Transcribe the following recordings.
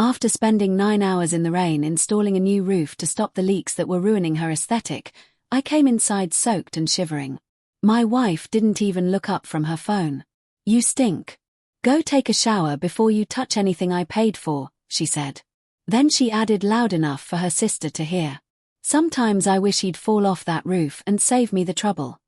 After spending 9 hours in the rain installing a new roof to stop the leaks that were ruining her aesthetic, I came inside soaked and shivering. My wife didn't even look up from her phone. "You stink. Go take a shower before you touch anything I paid for," she said. Then she added loud enough for her sister to hear. "Sometimes I wish he'd fall off that roof and save me the trouble."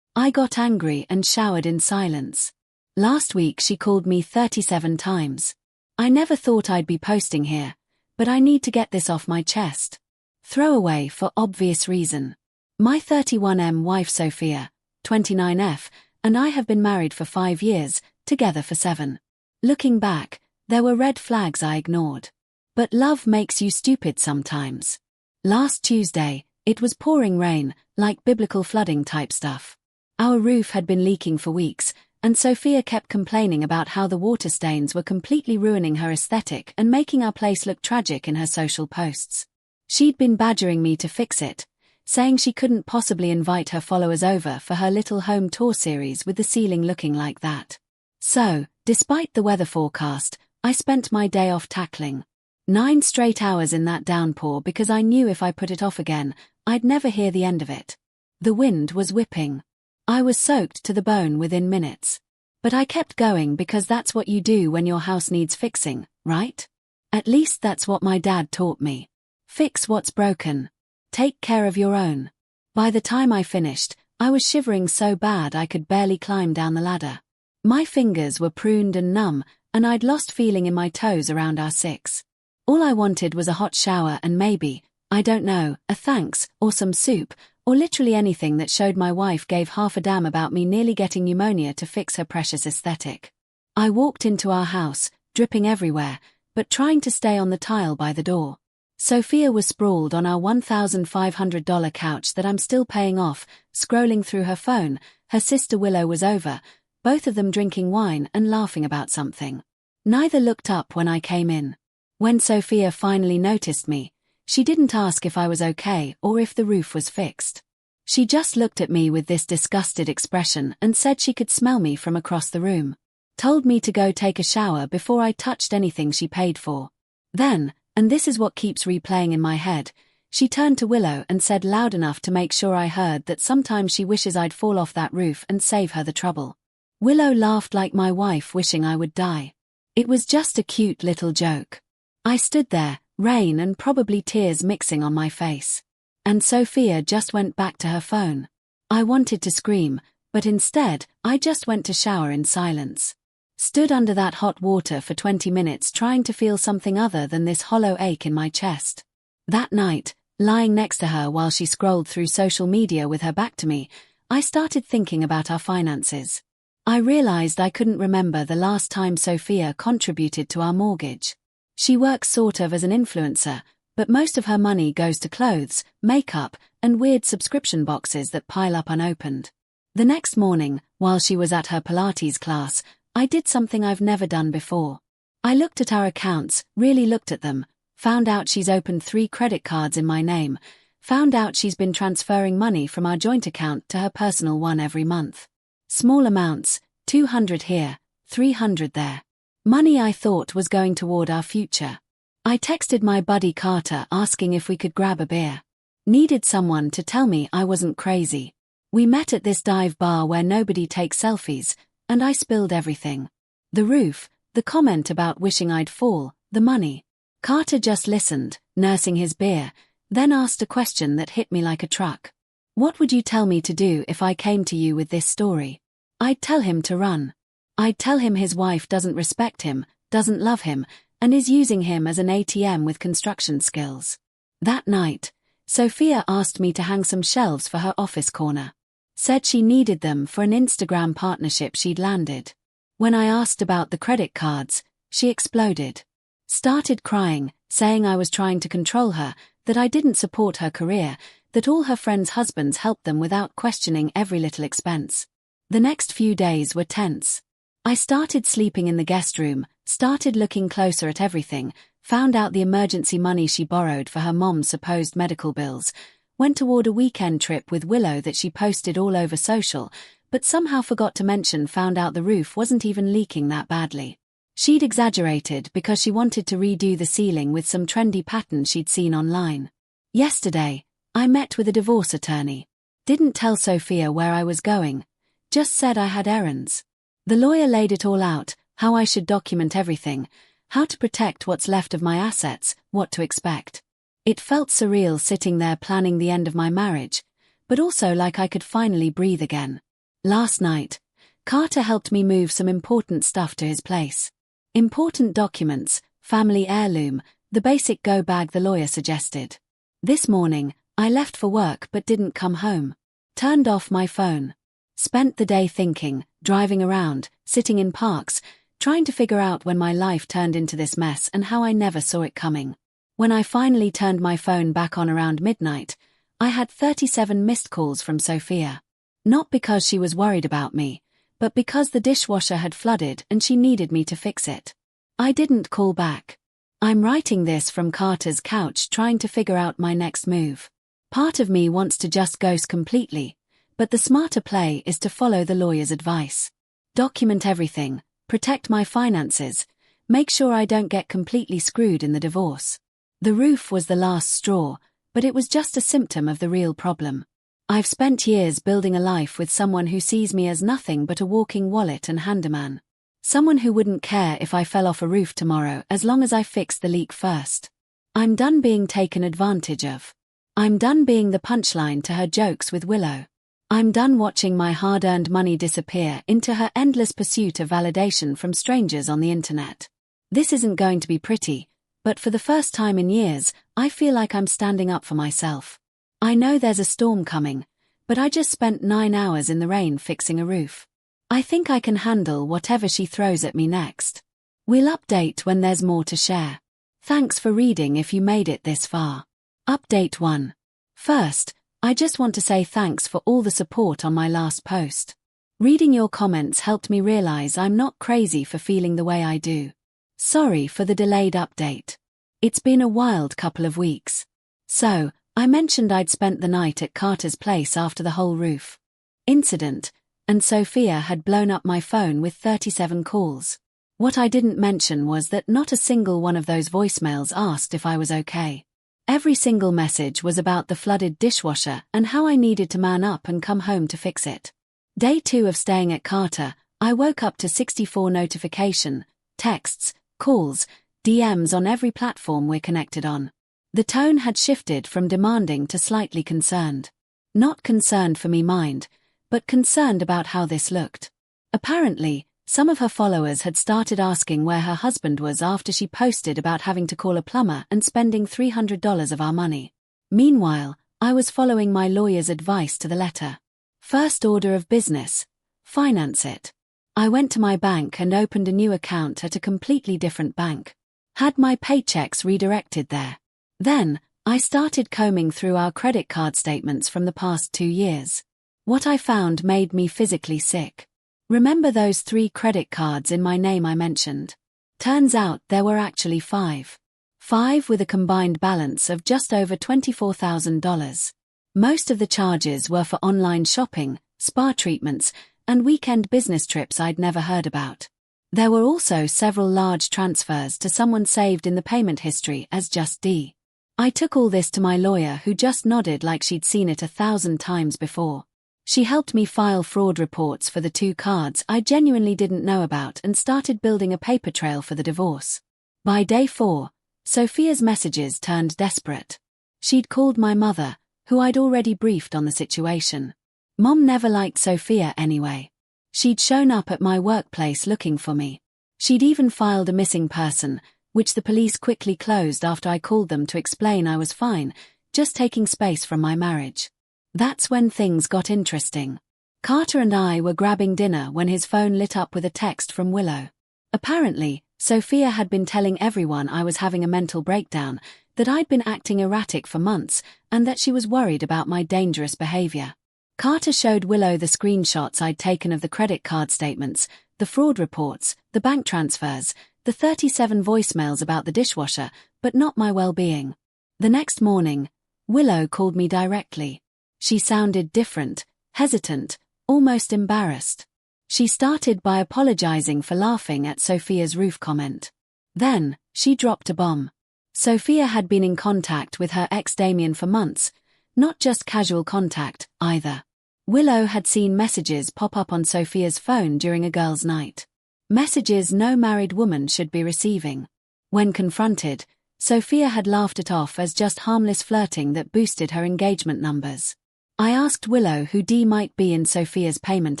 I got angry and showered in silence. Last week she called me 37 times. I never thought I'd be posting here, but I need to get this off my chest. Throwaway for obvious reason. My 31M wife Sophia, 29F, and I have been married for 5 years, together for 7. Looking back, there were red flags I ignored. But love makes you stupid sometimes. Last Tuesday, it was pouring rain, like biblical flooding type stuff. Our roof had been leaking for weeks, and Sophia kept complaining about how the water stains were completely ruining her aesthetic and making our place look tragic in her social posts. She'd been badgering me to fix it, saying she couldn't possibly invite her followers over for her little home tour series with the ceiling looking like that. So, despite the weather forecast, I spent my day off tackling 9 straight hours in that downpour because I knew if I put it off again, I'd never hear the end of it. The wind was whipping. I was soaked to the bone within minutes. But I kept going because that's what you do when your house needs fixing, right? At least that's what my dad taught me. Fix what's broken. Take care of your own. By the time I finished, I was shivering so bad I could barely climb down the ladder. My fingers were pruned and numb, and I'd lost feeling in my toes around our 6. All I wanted was a hot shower and maybe, I don't know, a thanks, or some soup, or literally anything that showed my wife gave half a damn about me nearly getting pneumonia to fix her precious aesthetic. I walked into our house, dripping everywhere, but trying to stay on the tile by the door. Sophia was sprawled on our $1,500 couch that I'm still paying off, scrolling through her phone. Her sister Willow was over, both of them drinking wine and laughing about something. Neither looked up when I came in. When Sophia finally noticed me, she didn't ask if I was okay or if the roof was fixed. She just looked at me with this disgusted expression and said she could smell me from across the room. Told me to go take a shower before I touched anything she paid for. Then, and this is what keeps replaying in my head, she turned to Willow and said loud enough to make sure I heard that sometimes she wishes I'd fall off that roof and save her the trouble. Willow laughed like my wife wishing I would die. It was just a cute little joke. I stood there, rain and probably tears mixing on my face. And Sophia just went back to her phone. I wanted to scream, but instead, I just went to shower in silence. Stood under that hot water for 20 minutes trying to feel something other than this hollow ache in my chest. That night, lying next to her while she scrolled through social media with her back to me, I started thinking about our finances. I realized I couldn't remember the last time Sophia contributed to our mortgage. She works sort of as an influencer, but most of her money goes to clothes, makeup, and weird subscription boxes that pile up unopened. The next morning, while she was at her Pilates class, I did something I've never done before. I looked at our accounts, really looked at them, found out she's opened 3 credit cards in my name, found out she's been transferring money from our joint account to her personal one every month. Small amounts, 200 here, 300 there. Money I thought was going toward our future. I texted my buddy Carter asking if we could grab a beer. Needed someone to tell me I wasn't crazy. We met at this dive bar where nobody takes selfies, and I spilled everything. The roof, the comment about wishing I'd fall, the money. Carter just listened, nursing his beer, then asked a question that hit me like a truck. What would you tell me to do if I came to you with this story? I'd tell him to run. I'd tell him his wife doesn't respect him, doesn't love him, and is using him as an ATM with construction skills. That night, Sophia asked me to hang some shelves for her office corner. Said she needed them for an Instagram partnership she'd landed. When I asked about the credit cards, she exploded. Started crying, saying I was trying to control her, that I didn't support her career, that all her friends' husbands helped them without questioning every little expense. The next few days were tense. I started sleeping in the guest room, started looking closer at everything, found out the emergency money she borrowed for her mom's supposed medical bills, went toward a weekend trip with Willow that she posted all over social, but somehow forgot to mention, found out the roof wasn't even leaking that badly. She'd exaggerated because she wanted to redo the ceiling with some trendy pattern she'd seen online. Yesterday, I met with a divorce attorney. Didn't tell Sophia where I was going, just said I had errands. The lawyer laid it all out, how I should document everything, how to protect what's left of my assets, what to expect. It felt surreal sitting there planning the end of my marriage, but also like I could finally breathe again. Last night, Carter helped me move some important stuff to his place. Important documents, family heirloom, the basic go bag the lawyer suggested. This morning, I left for work but didn't come home. Turned off my phone. Spent the day thinking, driving around, sitting in parks, trying to figure out when my life turned into this mess and how I never saw it coming. When I finally turned my phone back on around midnight, I had 37 missed calls from Sophia. Not because she was worried about me, but because the dishwasher had flooded and she needed me to fix it. I didn't call back. I'm writing this from Carter's couch trying to figure out my next move. Part of me wants to just ghost completely, but the smarter play is to follow the lawyer's advice. Document everything, protect my finances, make sure I don't get completely screwed in the divorce. The roof was the last straw, but it was just a symptom of the real problem. I've spent years building a life with someone who sees me as nothing but a walking wallet and handyman. Someone who wouldn't care if I fell off a roof tomorrow as long as I fixed the leak first. I'm done being taken advantage of. I'm done being the punchline to her jokes with Willow. I'm done watching my hard-earned money disappear into her endless pursuit of validation from strangers on the internet. This isn't going to be pretty, but for the first time in years, I feel like I'm standing up for myself. I know there's a storm coming, but I just spent 9 hours in the rain fixing a roof. I think I can handle whatever she throws at me next. We'll update when there's more to share. Thanks for reading if you made it this far. Update 1. First, I just want to say thanks for all the support on my last post. Reading your comments helped me realize I'm not crazy for feeling the way I do. Sorry for the delayed update. It's been a wild couple of weeks. So, I mentioned I'd spent the night at Carter's place after the whole roof incident, and Sophia had blown up my phone with 37 calls. What I didn't mention was that not a single one of those voicemails asked if I was okay. Every single message was about the flooded dishwasher and how I needed to man up and come home to fix it. Day 2 of staying at Carter, I woke up to 64 notification, texts, calls, DMs on every platform we're connected on. The tone had shifted from demanding to slightly concerned. Not concerned for me mind, but concerned about how this looked. Apparently, some of her followers had started asking where her husband was after she posted about having to call a plumber and spending $300 of our money. Meanwhile, I was following my lawyer's advice to the letter. First order of business: finance it. I went to my bank and opened a new account at a completely different bank. Had my paychecks redirected there. Then, I started combing through our credit card statements from the past 2 years. What I found made me physically sick. Remember those 3 credit cards in my name I mentioned? Turns out there were actually 5. 5 with a combined balance of just over $24,000. Most of the charges were for online shopping, spa treatments, and weekend business trips I'd never heard about. There were also several large transfers to someone saved in the payment history as Just D. I took all this to my lawyer, who just nodded like she'd seen it 1,000 times before. She helped me file fraud reports for the 2 cards I genuinely didn't know about and started building a paper trail for the divorce. By day 4, Sophia's messages turned desperate. She'd called my mother, who I'd already briefed on the situation. Mom never liked Sophia anyway. She'd shown up at my workplace looking for me. She'd even filed a missing person, which the police quickly closed after I called them to explain I was fine, just taking space from my marriage. That's when things got interesting. Carter and I were grabbing dinner when his phone lit up with a text from Willow. Apparently, Sophia had been telling everyone I was having a mental breakdown, that I'd been acting erratic for months, and that she was worried about my dangerous behavior. Carter showed Willow the screenshots I'd taken of the credit card statements, the fraud reports, the bank transfers, the 37 voicemails about the dishwasher, but not my well-being. The next morning, Willow called me directly. She sounded different, hesitant, almost embarrassed. She started by apologizing for laughing at Sophia's roof comment. Then, she dropped a bomb. Sophia had been in contact with her ex Damien for months, not just casual contact, either. Willow had seen messages pop up on Sophia's phone during a girls' night. Messages no married woman should be receiving. When confronted, Sophia had laughed it off as just harmless flirting that boosted her engagement numbers. I asked Willow who D might be in Sophia's payment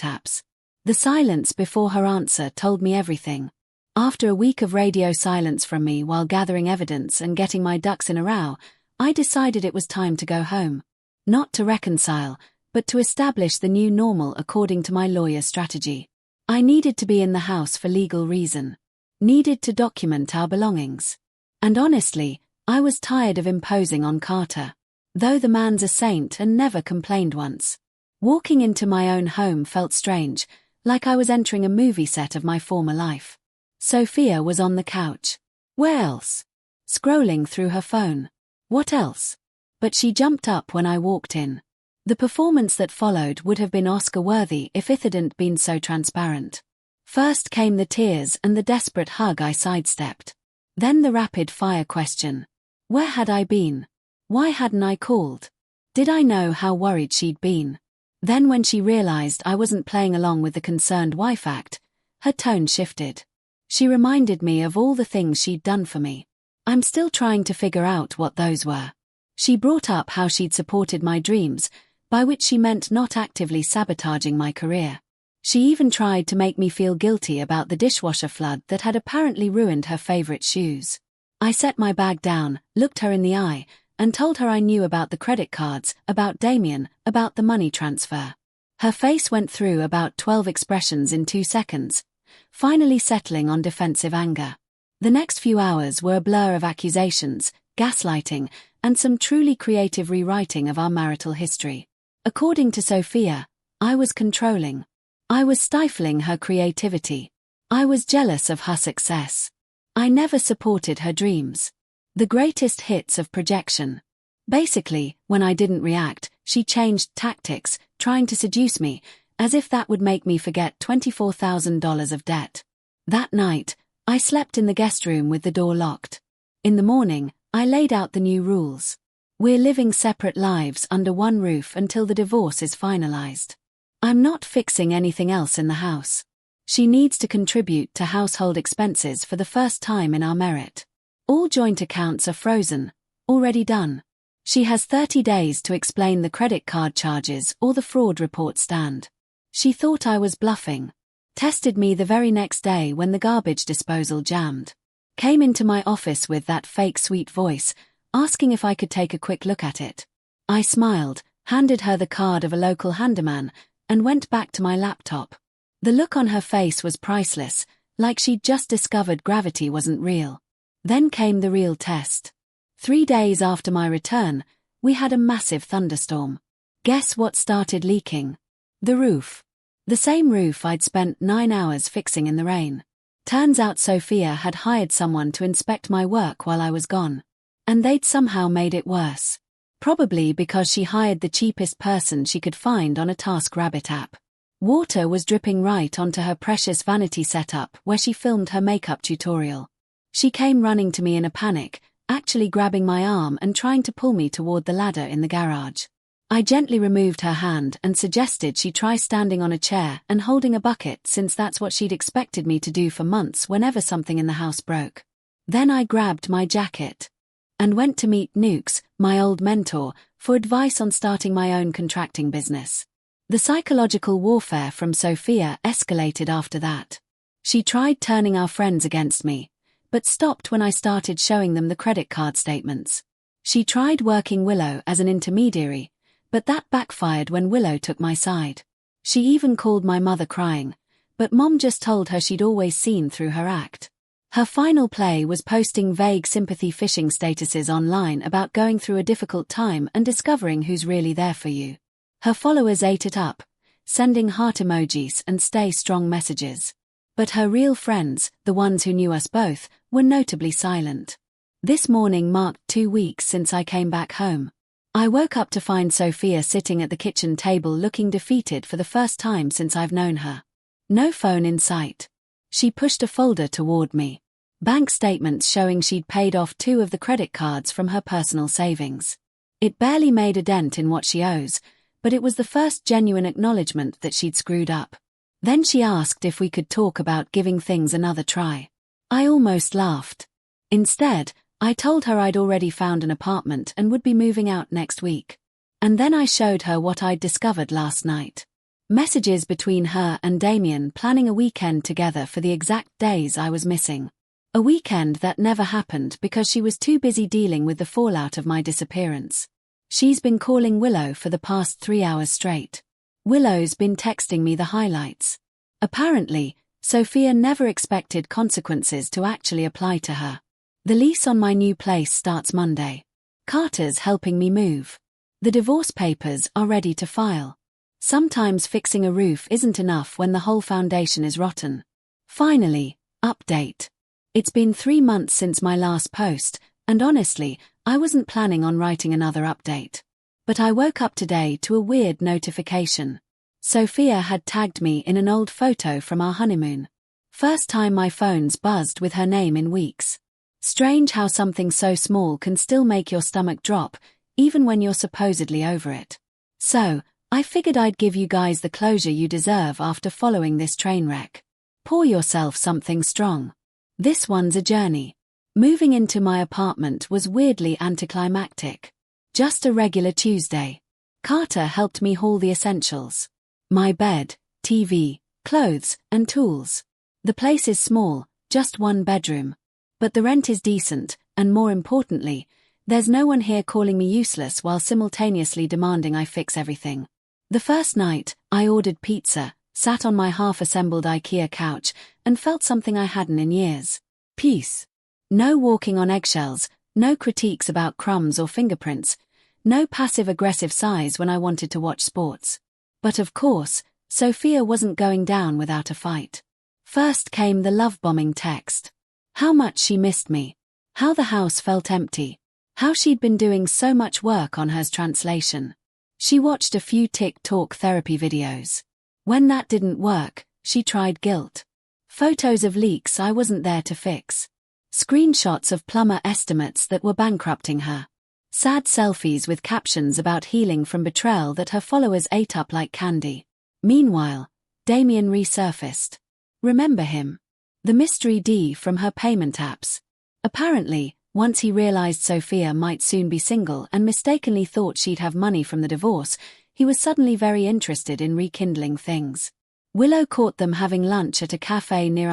apps. The silence before her answer told me everything. After a week of radio silence from me while gathering evidence and getting my ducks in a row, I decided it was time to go home. Not to reconcile, but to establish the new normal according to my lawyer strategy. I needed to be in the house for legal reason. Needed to document our belongings. And honestly, I was tired of imposing on Carter. Though the man's a saint and never complained once. Walking into my own home felt strange, like I was entering a movie set of my former life. Sophia was on the couch. Where else? Scrolling through her phone. What else? But she jumped up when I walked in. The performance that followed would have been Oscar-worthy if it hadn't been so transparent. First came the tears and the desperate hug I sidestepped. Then the rapid-fire question. Where had I been? Why hadn't I called? Did I know how worried she'd been? Then when she realized I wasn't playing along with the concerned wife act, her tone shifted. She reminded me of all the things she'd done for me. I'm still trying to figure out what those were. She brought up how she'd supported my dreams, by which she meant not actively sabotaging my career. She even tried to make me feel guilty about the dishwasher flood that had apparently ruined her favorite shoes. I set my bag down, looked her in the eye, and told her I knew about the credit cards, about Damien, about the money transfer. Her face went through about 12 expressions in 2 seconds, finally settling on defensive anger. The next few hours were a blur of accusations, gaslighting, and some truly creative rewriting of our marital history. According to Sophia, I was controlling. I was stifling her creativity. I was jealous of her success. I never supported her dreams. The greatest hits of projection. Basically, when I didn't react, she changed tactics, trying to seduce me, as if that would make me forget $24,000 of debt. That night, I slept in the guest room with the door locked. In the morning, I laid out the new rules. We're living separate lives under one roof until the divorce is finalized. I'm not fixing anything else in the house. She needs to contribute to household expenses for the first time in our merit. All joint accounts are frozen, already done. She has 30 days to explain the credit card charges or the fraud report stand. She thought I was bluffing. Tested me the very next day when the garbage disposal jammed. Came into my office with that fake sweet voice, asking if I could take a quick look at it. I smiled, handed her the card of a local handyman, and went back to my laptop. The look on her face was priceless, like she'd just discovered gravity wasn't real. Then came the real test. 3 days after my return, we had a massive thunderstorm. Guess what started leaking? The roof. The same roof I'd spent 9 hours fixing in the rain. Turns out Sophia had hired someone to inspect my work while I was gone. And they'd somehow made it worse. Probably because she hired the cheapest person she could find on a TaskRabbit app. Water was dripping right onto her precious vanity setup where she filmed her makeup tutorial. She came running to me in a panic, actually grabbing my arm and trying to pull me toward the ladder in the garage. I gently removed her hand and suggested she try standing on a chair and holding a bucket since that's what she'd expected me to do for months whenever something in the house broke. Then I grabbed my jacket and went to meet Nukes, my old mentor, for advice on starting my own contracting business. The psychological warfare from Sophia escalated after that. She tried turning our friends against me, but stopped when I started showing them the credit card statements. She tried working Willow as an intermediary, but that backfired when Willow took my side. She even called my mother crying, but Mom just told her she'd always seen through her act. Her final play was posting vague sympathy phishing statuses online about going through a difficult time and discovering who's really there for you. Her followers ate it up, sending heart emojis and stay strong messages. But her real friends, the ones who knew us both, were notably silent. This morning marked 2 weeks since I came back home. I woke up to find Sophia sitting at the kitchen table looking defeated for the first time since I've known her. No phone in sight. She pushed a folder toward me. Bank statements showing she'd paid off 2 of the credit cards from her personal savings. It barely made a dent in what she owes, but it was the first genuine acknowledgement that she'd screwed up. Then she asked if we could talk about giving things another try. I almost laughed. Instead, I told her I'd already found an apartment and would be moving out next week. And then I showed her what I'd discovered last night. Messages between her and Damien planning a weekend together for the exact days I was missing. A weekend that never happened because she was too busy dealing with the fallout of my disappearance. She's been calling Willow for the past 3 hours straight. Willow's been texting me the highlights. Apparently, Sophia never expected consequences to actually apply to her. The lease on my new place starts Monday. Carter's helping me move. The divorce papers are ready to file. Sometimes fixing a roof isn't enough when the whole foundation is rotten. Finally, update. It's been 3 months since my last post, and honestly, I wasn't planning on writing another update. But I woke up today to a weird notification. Sophia had tagged me in an old photo from our honeymoon. First time my phone's buzzed with her name in weeks. Strange how something so small can still make your stomach drop, even when you're supposedly over it. So, I figured I'd give you guys the closure you deserve after following this train wreck. Pour yourself something strong. This one's a journey. Moving into my apartment was weirdly anticlimactic. Just a regular Tuesday. Carter helped me haul the essentials. My bed, TV, clothes, and tools. The place is small, just 1 bedroom. But the rent is decent, and more importantly, there's no one here calling me useless while simultaneously demanding I fix everything. The first night, I ordered pizza, sat on my half-assembled IKEA couch, and felt something I hadn't in years. Peace. No walking on eggshells, no critiques about crumbs or fingerprints, no passive-aggressive sighs when I wanted to watch sports. But of course, Sophia wasn't going down without a fight. First came the love-bombing text. How much she missed me. How the house felt empty. How she'd been doing so much work on hers translation. She watched a few TikTok therapy videos. When that didn't work, she tried guilt. Photos of leaks I wasn't there to fix. Screenshots of plumber estimates that were bankrupting her. Sad selfies with captions about healing from betrayal that her followers ate up like candy. Meanwhile, Damien resurfaced. Remember him? The mystery D from her payment apps. Apparently, once he realized Sophia might soon be single and mistakenly thought she'd have money from the divorce, he was suddenly very interested in rekindling things. Willow caught them having lunch at a cafe near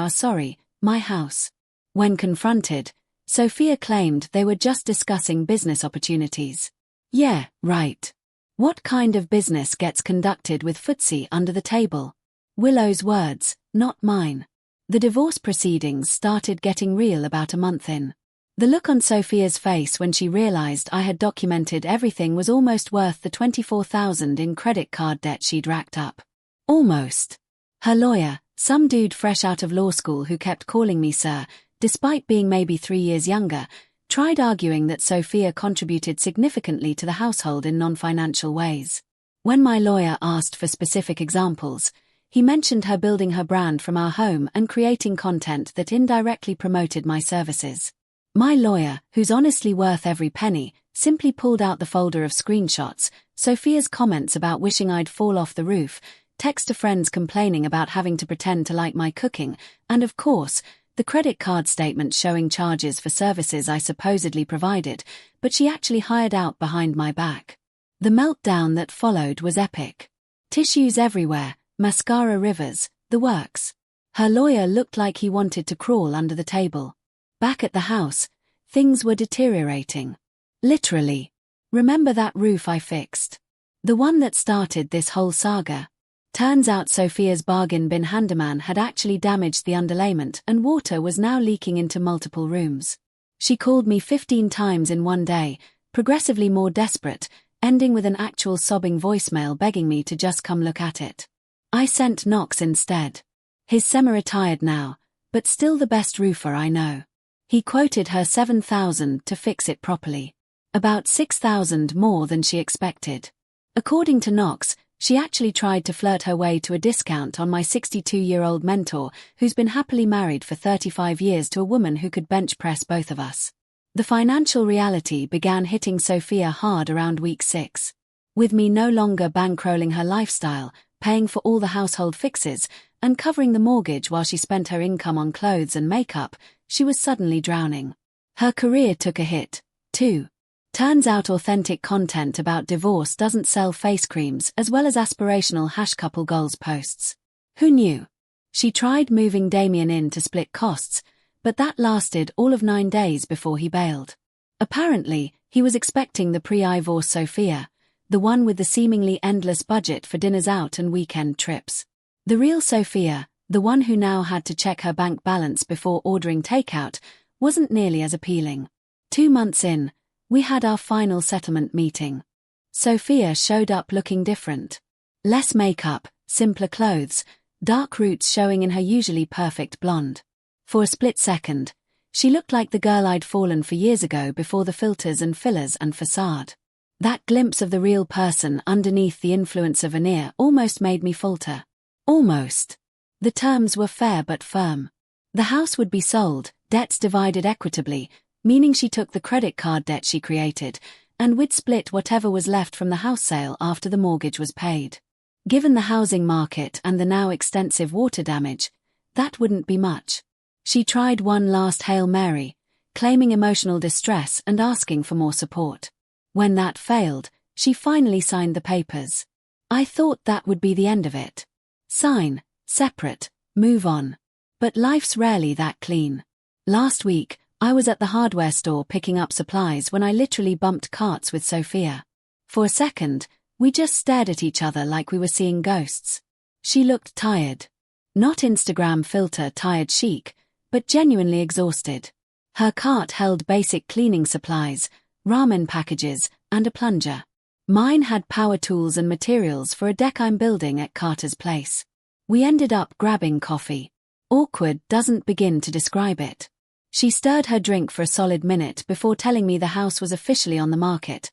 my house. When confronted, Sophia claimed they were just discussing business opportunities. Yeah, right. What kind of business gets conducted with footsie under the table? Willow's words, not mine. The divorce proceedings started getting real about a month in. The look on Sophia's face when she realized I had documented everything was almost worth the $24,000 in credit card debt she'd racked up. Almost. Her lawyer, some dude fresh out of law school who kept calling me sir, despite being maybe 3 years younger, tried arguing that Sophia contributed significantly to the household in non-financial ways. When my lawyer asked for specific examples, he mentioned her building her brand from our home and creating content that indirectly promoted my services. My lawyer, who's honestly worth every penny, simply pulled out the folder of screenshots, Sophia's comments about wishing I'd fall off the roof, text to friends complaining about having to pretend to like my cooking, and of course, the credit card statement showing charges for services I supposedly provided, but she actually hired out behind my back. The meltdown that followed was epic. Tissues everywhere, mascara rivers, the works. Her lawyer looked like he wanted to crawl under the table. Back at the house, things were deteriorating. Literally. Remember that roof I fixed? The one that started this whole saga. Turns out Sophia's bargain bin handyman had actually damaged the underlayment and water was now leaking into multiple rooms. She called me 15 times in one day, progressively more desperate, ending with an actual sobbing voicemail begging me to just come look at it. I sent Knox instead. He's semi-retired now, but still the best roofer I know. He quoted her $7,000 to fix it properly. About $6,000 more than she expected. According to Knox, She actually tried to flirt her way to a discount on my 62-year-old mentor, who's been happily married for 35 years to a woman who could bench press both of us. The financial reality began hitting Sophia hard around week 6. With me no longer bankrolling her lifestyle, paying for all the household fixes, and covering the mortgage while she spent her income on clothes and makeup, she was suddenly drowning. Her career took a hit, too. Turns out authentic content about divorce doesn't sell face creams as well as aspirational #couple goals posts. Who knew? She tried moving Damien in to split costs, but that lasted all of 9 days before he bailed. Apparently, he was expecting the pre-divorce Sophia, the one with the seemingly endless budget for dinners out and weekend trips. The real Sophia, the one who now had to check her bank balance before ordering takeout, wasn't nearly as appealing. 2 months in, we had our final settlement meeting. Sophia showed up looking different. Less makeup, simpler clothes, dark roots showing in her usually perfect blonde. For a split second, she looked like the girl I'd fallen for years ago before the filters and fillers and facade. That glimpse of the real person underneath the influencer veneer almost made me falter. Almost. The terms were fair but firm. The house would be sold, debts divided equitably, meaning she took the credit card debt she created, and we'd split whatever was left from the house sale after the mortgage was paid. Given the housing market and the now extensive water damage, that wouldn't be much. She tried one last Hail Mary, claiming emotional distress and asking for more support. When that failed, she finally signed the papers. I thought that would be the end of it. Sign, separate, move on. But life's rarely that clean. Last week, I was at the hardware store picking up supplies when I literally bumped carts with Sophia. For a second, we just stared at each other like we were seeing ghosts. She looked tired. Not Instagram filter tired chic, but genuinely exhausted. Her cart held basic cleaning supplies, ramen packages, and a plunger. Mine had power tools and materials for a deck I'm building at Carter's place. We ended up grabbing coffee. Awkward doesn't begin to describe it. She stirred her drink for a solid minute before telling me the house was officially on the market,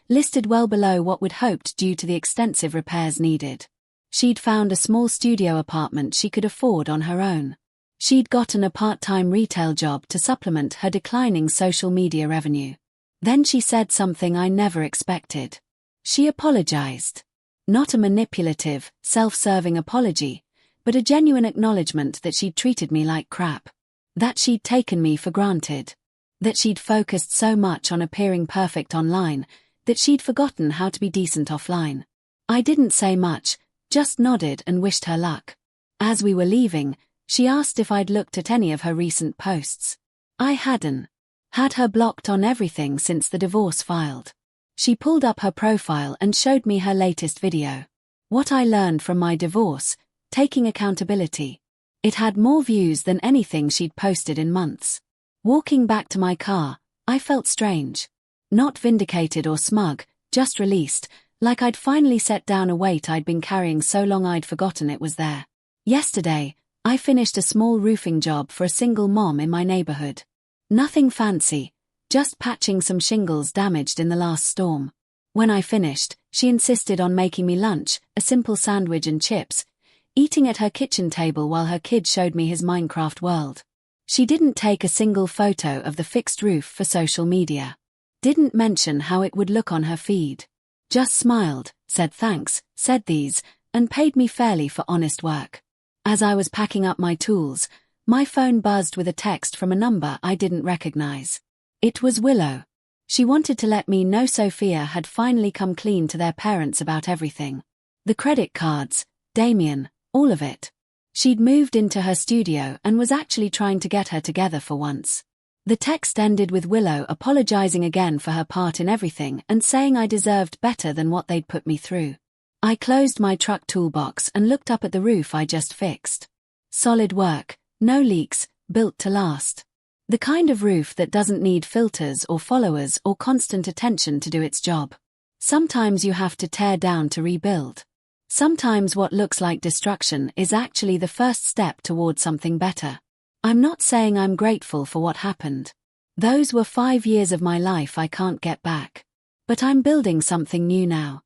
listed well below what we'd hoped due to the extensive repairs needed. She'd found a small studio apartment she could afford on her own. She'd gotten a part-time retail job to supplement her declining social media revenue. Then she said something I never expected. She apologized. Not a manipulative, self-serving apology, but a genuine acknowledgement that she'd treated me like crap. That she'd taken me for granted. That she'd focused so much on appearing perfect online, that she'd forgotten how to be decent offline. I didn't say much, just nodded and wished her luck. As we were leaving, she asked if I'd looked at any of her recent posts. I hadn't. Had her blocked on everything since the divorce filed. She pulled up her profile and showed me her latest video. What I learned from my divorce, taking accountability. It had more views than anything she'd posted in months. Walking back to my car, I felt strange. Not vindicated or smug, just released, like I'd finally set down a weight I'd been carrying so long I'd forgotten it was there. Yesterday, I finished a small roofing job for a single mom in my neighborhood. Nothing fancy, just patching some shingles damaged in the last storm. When I finished, she insisted on making me lunch, a simple sandwich and chips, eating at her kitchen table while her kid showed me his Minecraft world. She didn't take a single photo of the fixed roof for social media. Didn't mention how it would look on her feed. Just smiled, said thanks, said these, and paid me fairly for honest work. As I was packing up my tools, my phone buzzed with a text from a number I didn't recognize. It was Willow. She wanted to let me know Sophia had finally come clean to their parents about everything. The credit cards, Damien, all of it. She'd moved into her studio and was actually trying to get her together for once. The text ended with Willow apologizing again for her part in everything and saying I deserved better than what they'd put me through. I closed my truck toolbox and looked up at the roof I just fixed. Solid work, no leaks, built to last. The kind of roof that doesn't need filters or followers or constant attention to do its job. Sometimes you have to tear down to rebuild. Sometimes what looks like destruction is actually the first step toward something better. I'm not saying I'm grateful for what happened. Those were 5 years of my life I can't get back. But I'm building something new now.